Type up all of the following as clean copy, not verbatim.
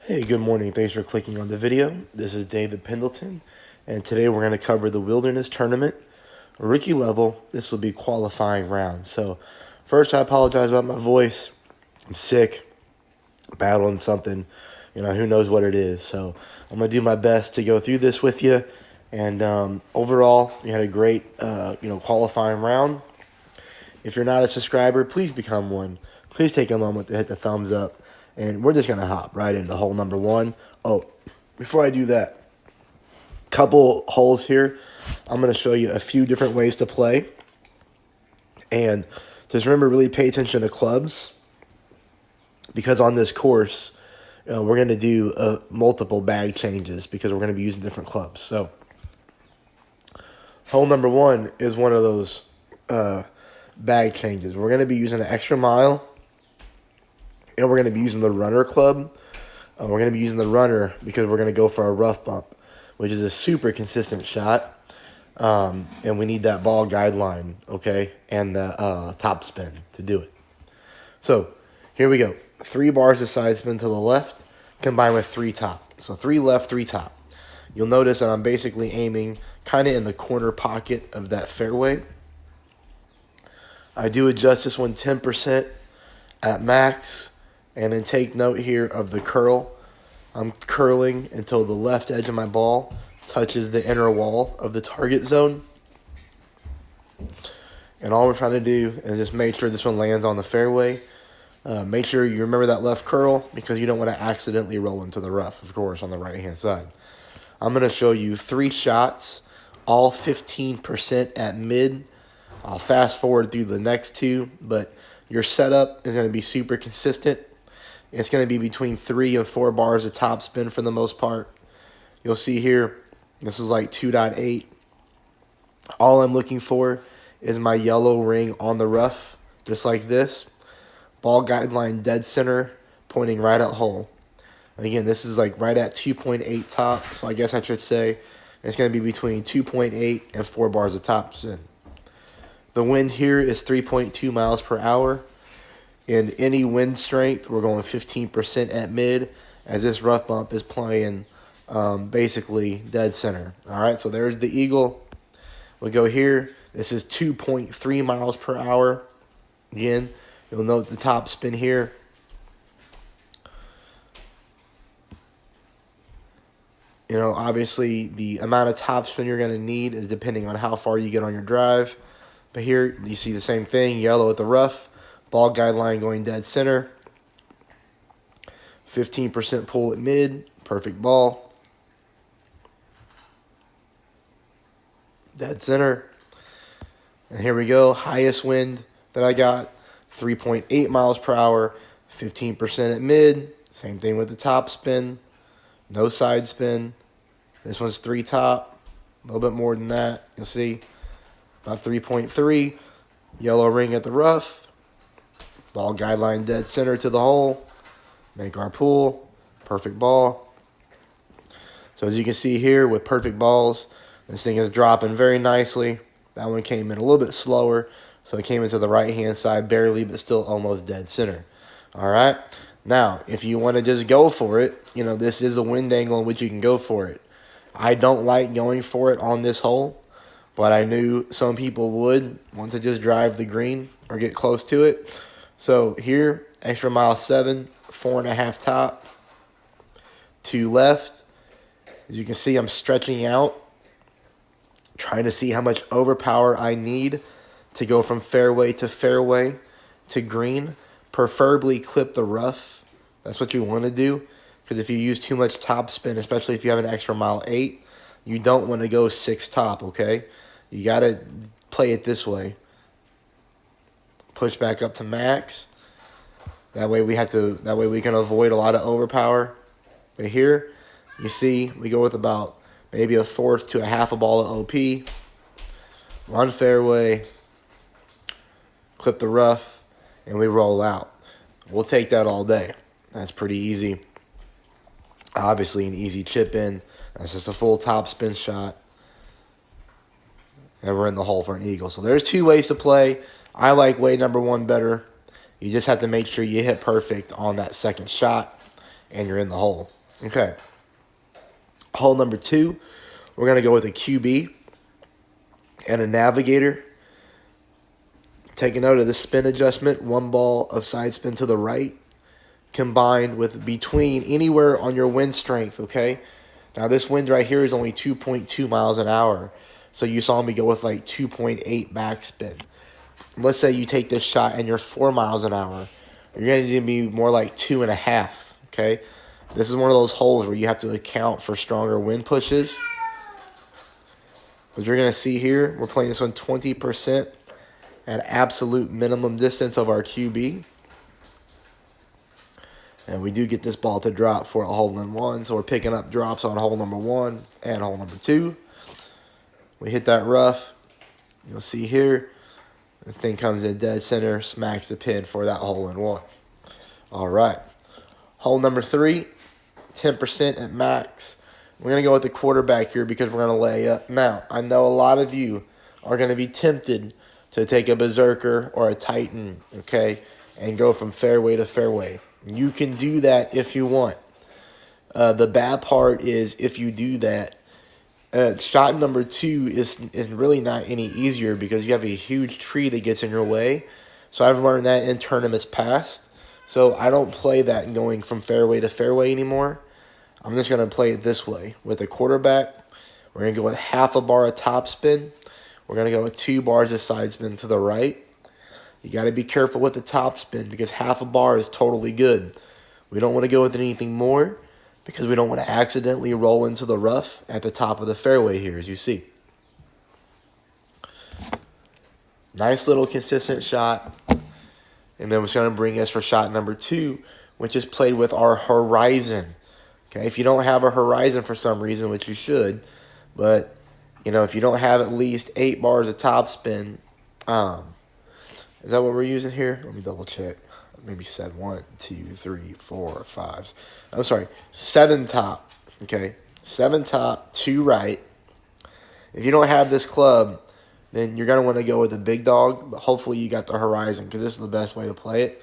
Hey, good morning. Thanks for clicking on the video. This is David Pendleton, and today we're going to cover the Wilderness Tournament, rookie level. This will be qualifying round. So, first, I apologize about my voice. I'm sick, battling something. Who knows what it is. So, I'm going to do my best to go through this with you. And overall, you had a great, qualifying round. If you're not a subscriber, please become one. Please take a moment to hit the thumbs up. And we're just going to hop right into hole number one. Oh, before I do that, couple holes here. I'm going to show you a few different ways to play. And just remember, really pay attention to clubs. Because on this course, we're going to do multiple bag changes because we're going to be using different clubs. So, hole number one is one of those bag changes. We're going to be using an extra mile. And we're going to be using the runner club. We're going to be using the runner because we're going to go for a rough bump, which is a super consistent shot. And we need that ball guideline, okay, and the top spin to do it. So here we go. 3 bars of side spin to the left combined with 3 top. So 3 left, 3 top. You'll notice that I'm basically aiming kind of in the corner pocket of that fairway. I do adjust this one 10% at max. And then take note here of the curl. I'm curling until the left edge of my ball touches the inner wall of the target zone. And all we're trying to do is just make sure this one lands on the fairway. Make sure you remember that left curl because you don't want to accidentally roll into the rough, of course, on the right-hand side. I'm going to show you 3 shots, all 15% at mid. I'll fast forward through the next 2, but your setup is going to be super consistent. It's going to be between 3 and 4 bars of top spin for the most part. You'll see here, this is like 2.8. All I'm looking for is my yellow ring on the rough, just like this. Ball guideline dead center, pointing right at hole. Again, this is like right at 2.8 top, so I guess I should say it's going to be between 2.8 and 4 bars of top spin. The wind here is 3.2 miles per hour. In any wind strength, we're going 15% at mid, as this rough bump is playing basically dead center. All right, so there's the eagle. We go here. This is 2.3 miles per hour. Again, you'll note the top spin here. Obviously, the amount of top spin you're going to need is depending on how far you get on your drive. But here, you see the same thing, yellow at the rough. Ball guideline going dead center. 15% pull at mid. Perfect ball. Dead center. And here we go. Highest wind that I got. 3.8 miles per hour. 15% at mid. Same thing with the top spin. No side spin. This one's 3 top. A little bit more than that. You'll see. About 3.3. Yellow ring at the rough. Ball guideline dead center to the hole. Make our pull. Perfect ball. So as you can see here with perfect balls, this thing is dropping very nicely. That one came in a little bit slower. So it came into the right-hand side barely, but still almost dead center. All right. Now, if you want to just go for it, this is a wind angle in which you can go for it. I don't like going for it on this hole, but I knew some people would want to just drive the green or get close to it. So here, extra mile 7, 4.5 top, 2 left. As you can see, I'm stretching out, trying to see how much overpower I need to go from fairway to green. Preferably clip the rough. That's what you want to do, because if you use too much top spin, especially if you have an extra mile 8, you don't want to go 6 top, okay? You got to play it this way. Push back up to max. That way we can avoid a lot of overpower. But here, you see, we go with about maybe a 1/4 to a half a ball of OP. Run fairway, clip the rough, and we roll out. We'll take that all day. That's pretty easy. Obviously, an easy chip in. That's just a full top spin shot. And we're in the hole for an eagle. So there's 2 ways to play. I like way number 1 better. You just have to make sure you hit perfect on that second shot. and you're in the hole. Okay. Hole number 2, we're going to go with a QB and a navigator. Take a note of the spin adjustment, 1 ball of side spin to the right, combined with between anywhere on your wind strength, okay? Now this wind right here is only 2.2 miles an hour. So you saw me go with like 2.8 backspin. Let's say you take this shot and you're 4 miles an hour. You're going to need to be more like 2.5, okay? This is one of those holes where you have to account for stronger wind pushes. But you're going to see here, we're playing this one 20% at absolute minimum distance of our QB. And we do get this ball to drop for a hole-in-one, so we're picking up drops on hole number 1 and hole number 2. We hit that rough. You'll see here, the thing comes in dead center, smacks the pin for that hole-in-one. All right. Hole number 3, 10% at max. We're going to go with the quarterback here because we're going to lay up. Now, I know a lot of you are going to be tempted to take a berserker or a titan, okay, and go from fairway to fairway. You can do that if you want. The bad part is if you do that, shot number 2 is really not any easier because you have a huge tree that gets in your way. So I've learned that in tournaments past. So I don't play that going from fairway to fairway anymore. I'm just going to play it this way. With a quarterback, we're going to go with half a bar of top spin. We're going to go with 2 bars of side spin to the right. You got to be careful with the top spin because half a bar is totally good. We don't want to go with anything more because we don't want to accidentally roll into the rough at the top of the fairway here, as you see. Nice little consistent shot. And then it's going to bring us for shot number 2, which is played with our horizon. Okay, if you don't have a horizon for some reason, which you should, but, you know, if you don't have at least 8 bars of top spin, is that what we're using here? Let me double check. Maybe said 1, 2, 3, 4, 5. I'm sorry, 7 top. Okay, 7 top, 2 right. If you don't have this club, then you're going to want to go with the big dog. But hopefully you got the horizon because this is the best way to play it.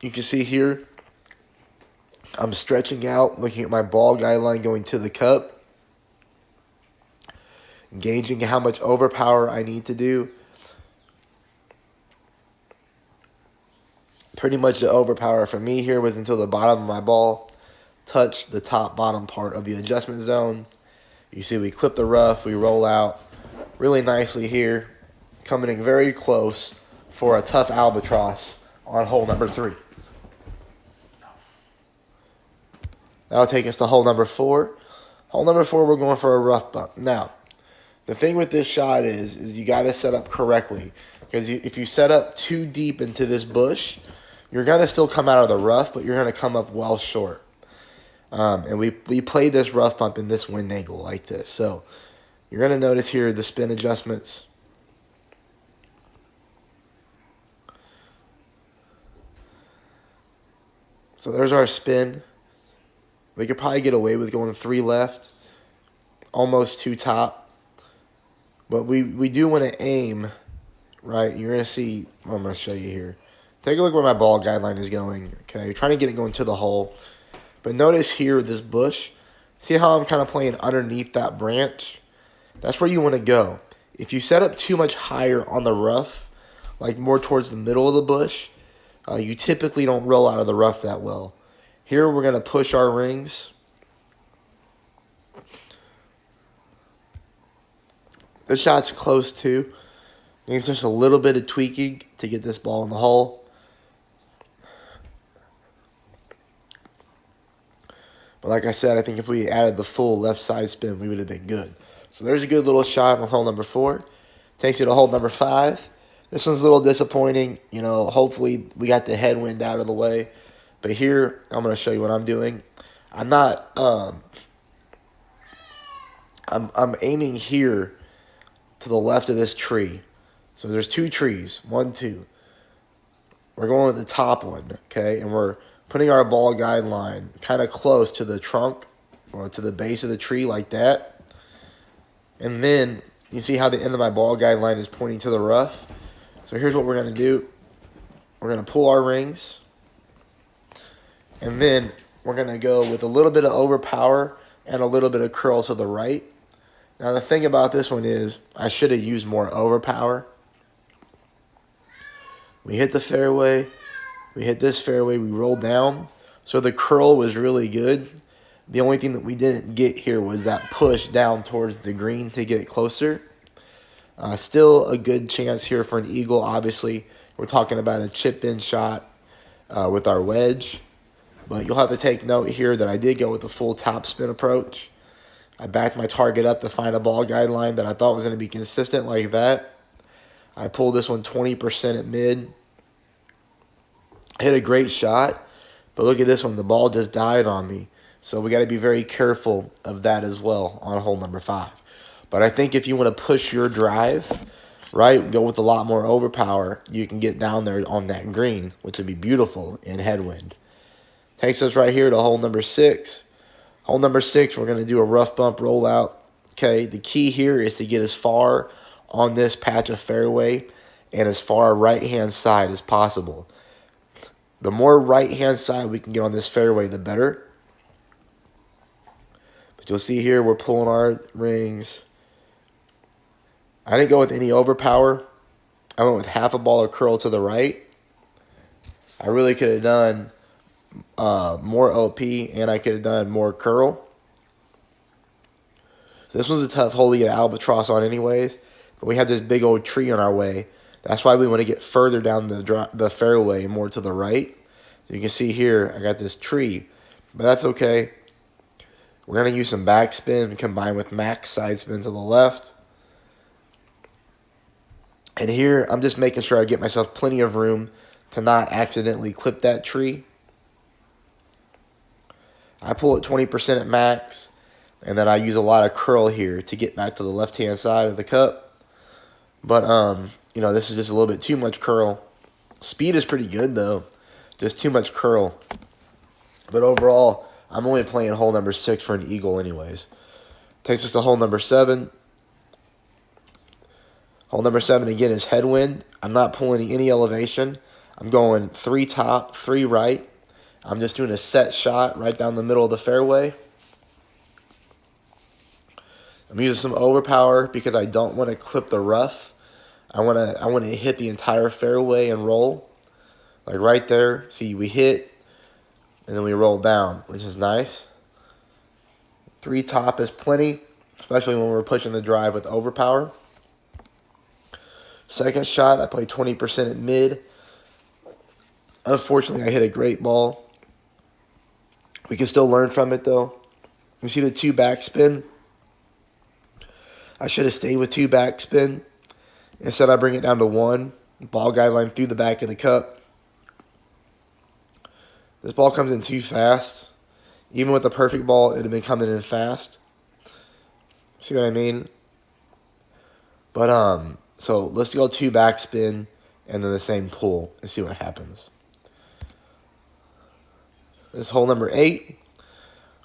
You can see here, I'm stretching out, looking at my ball guideline going to the cup. Gauging how much overpower I need to do. Pretty much the overpower for me here was until the bottom of my ball touched the top bottom part of the adjustment zone. You see we clip the rough, we roll out really nicely here, coming in very close for a tough albatross on hole number 3. That'll take us to hole number 4. Hole number 4, we're going for a rough bump. Now, the thing with this shot is you got to set up correctly. Because if you set up too deep into this bush, you're going to still come out of the rough, but you're going to come up well short. And we played this rough bump in this wind angle like this. So you're going to notice here the spin adjustments. So there's our spin. We could probably get away with going 3 left, almost 2 top. But we do want to aim, right? You're going to see, I'm going to show you here. Take a look where my ball guideline is going, okay? You're trying to get it going to the hole. But notice here, this bush, see how I'm kind of playing underneath that branch? That's where you want to go. If you set up too much higher on the rough, like more towards the middle of the bush, you typically don't roll out of the rough that well. Here we're going to push our rings. The shot's close too. It's just a little bit of tweaking to get this ball in the hole. But like I said, I think if we added the full left side spin, we would have been good. So there's a good little shot on hole number 4. Takes you to hole number 5. This one's a little disappointing. You know, hopefully we got the headwind out of the way. But here, I'm going to show you what I'm doing. I'm not, I'm aiming here to the left of this tree. So there's 2 trees, 1, 2. We're going with the top one, okay? And we're putting our ball guideline kind of close to the trunk or to the base of the tree like that. And then you see how the end of my ball guideline is pointing to the rough. So here's what we're going to do. We're going to pull our rings. And then we're going to go with a little bit of overpower and a little bit of curl to the right. Now the thing about this one is I should have used more overpower. We hit the fairway, we hit this fairway, we rolled down. So the curl was really good. The only thing that we didn't get here was that push down towards the green to get closer. Still a good chance here for an eagle, obviously. We're talking about a chip-in shot with our wedge. But you'll have to take note here that I did go with the full topspin approach. I backed my target up to find a ball guideline that I thought was going to be consistent like that. I pulled this one 20% at mid. Hit a great shot, but look at this one. The ball just died on me. So we got to be very careful of that as well on hole number 5. But I think if you want to push your drive, right, go with a lot more overpower, you can get down there on that green, which would be beautiful in headwind. Takes us right here to hole number 6. Hole number 6, we're going to do a rough bump rollout. Okay, the key here is to get as far on this patch of fairway and as far right-hand side as possible. The more right-hand side we can get on this fairway, the better. But you'll see here we're pulling our rings. I didn't go with any overpower. I went with half a ball of curl to the right. I really could have done more OP, and I could have done more curl. This one's a tough hole to get albatross on anyways, but we have this big old tree on our way. That's why we want to get further down the fairway and more to the right. So you can see here, I got this tree, but that's okay. We're going to use some backspin combined with max side spin to the left. And here, I'm just making sure I get myself plenty of room to not accidentally clip that tree. I pull it 20% at max, and then I use a lot of curl here to get back to the left-hand side of the cup. But, you know, this is just a little bit too much curl. Speed is pretty good, though. Just too much curl. But overall, I'm only playing hole number 6 for an eagle anyways. Takes us to hole number 7. Hole number 7, again, is headwind. I'm not pulling any elevation. I'm going 3 top, 3 right. I'm just doing a set shot right down the middle of the fairway. I'm using some overpower because I don't want to clip the rough. I want to hit the entire fairway and roll. Like right there. See, we hit, and then we roll down, which is nice. 3 top is plenty, especially when we're pushing the drive with overpower. Second shot, I played 20% at mid. Unfortunately, I hit a great ball. We can still learn from it, though. You see the 2 backspin? I should have stayed with 2 backspin. Instead, I bring it down to 1. Ball guideline through the back of the cup. This ball comes in too fast. Even with the perfect ball, it would have been coming in fast. See what I mean? But, so let's go 2 backspin and then the same pull and see what happens. This hole number 8,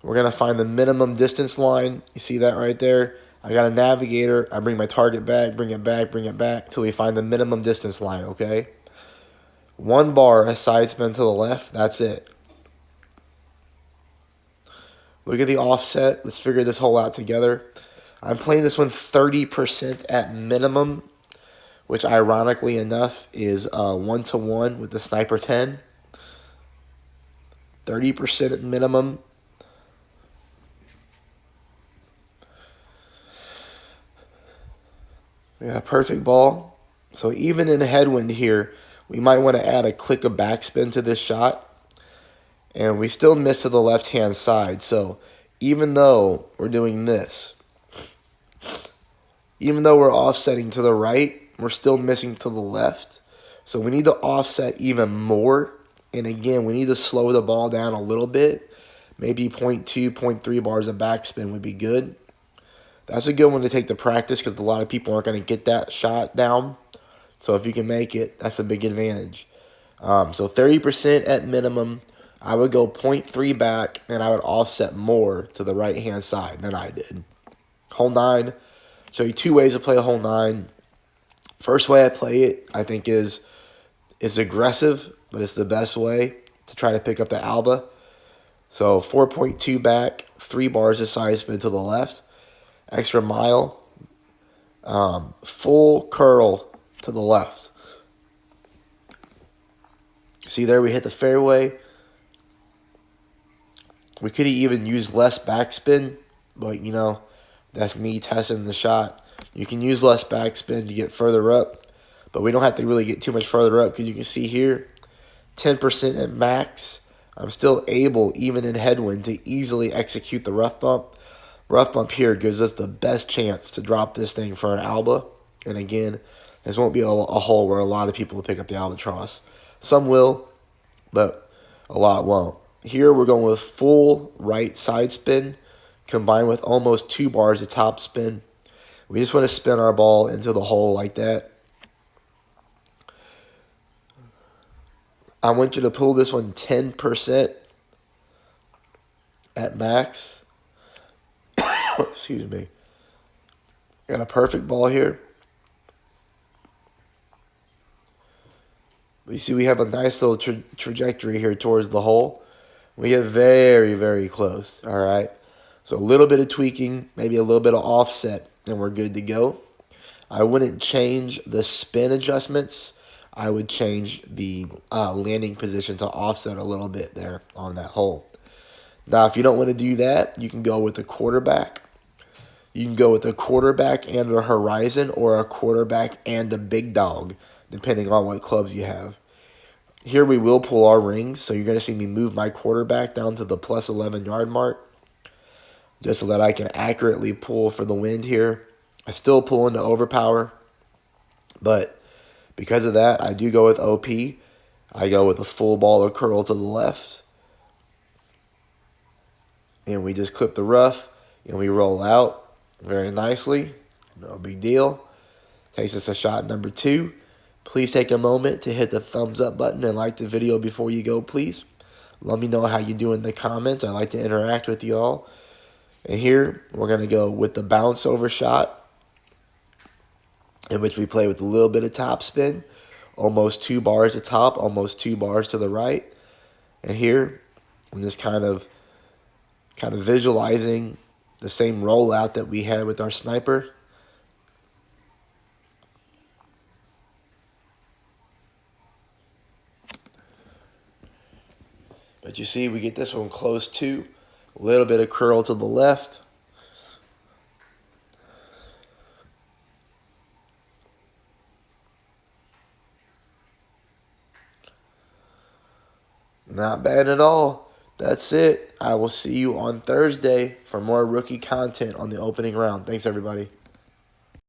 we're going to find the minimum distance line. You see that right there? I got a navigator. I bring my target back, bring it back, till we find the minimum distance line, okay? 1 bar, a side spin to the left. That's it. Look at the offset. Let's figure this hole out together. I'm playing this one 30% at minimum, which ironically enough is 1-to-1 with the Sniper 10. 30% at minimum. We got a perfect ball. So even in headwind here, we might want to add a click of backspin to this shot. And we still miss to the left-hand side. So even though we're doing this, even though we're offsetting to the right, we're still missing to the left. So we need to offset even more. And again, we need to slow the ball down a little bit. Maybe 0.2, 0.3 bars of backspin would be good. That's a good one to take to practice because a lot of people aren't going to get that shot down. So if you can make it, that's a big advantage. So 30% at minimum. I would go 0.3 back, and I would offset more to the right-hand side than I did. Hole 9. Show you 2 ways to play a hole 9. First way I play it, I think, is aggressive, but it's the best way to try to pick up the alba. So 4.2 back, 3 bars of side spin to the left, extra mile, full curl to the left. See there, we hit the fairway. We could even use less backspin, but you know, that's me testing the shot. You can use less backspin to get further up, but we don't have to really get too much further up because you can see here, 10% at max. I'm still able, even in headwind, to easily execute the rough bump. Rough bump here gives us the best chance to drop this thing for an alba. And again, this won't be a hole where a lot of people will pick up the albatross. Some will, but a lot won't. Here we're going with full right side spin combined with almost 2 bars of top spin. We just want to spin our ball into the hole like that. I want you to pull this one 10% at max. Excuse me. Got a perfect ball here. You see we have a nice little trajectory here towards the hole. We get very, very close, all right? So a little bit of tweaking, maybe a little bit of offset, and we're good to go. I wouldn't change the spin adjustments. I would change the landing position to offset a little bit there on that hole. Now, if you don't want to do that, you can go with a quarterback. You can go with a quarterback and a horizon or a quarterback and a big dog, depending on what clubs you have. Here we will pull our rings, so you're going to see me move my quarterback down to the plus 11 yard mark, just so that I can accurately pull for the wind here. I still pull into overpower, but because of that, I do go with OP. I go with a full ball of curl to the left, and we just clip the rough, and we roll out very nicely. No big deal. Takes us to shot number 2. Please take a moment to hit the thumbs up button and like the video before you go, please. Let me know how you do in the comments. I like to interact with you all. And here, we're going to go with the bounce over shot, in which we play with a little bit of top spin. Almost 2 bars to top, almost 2 bars to the right. And here, I'm just kind of visualizing the same rollout that we had with our sniper. But you see, we get this one close to. A little bit of curl to the left. Not bad at all. That's it. I will see you on Thursday for more rookie content on the opening round. Thanks, everybody.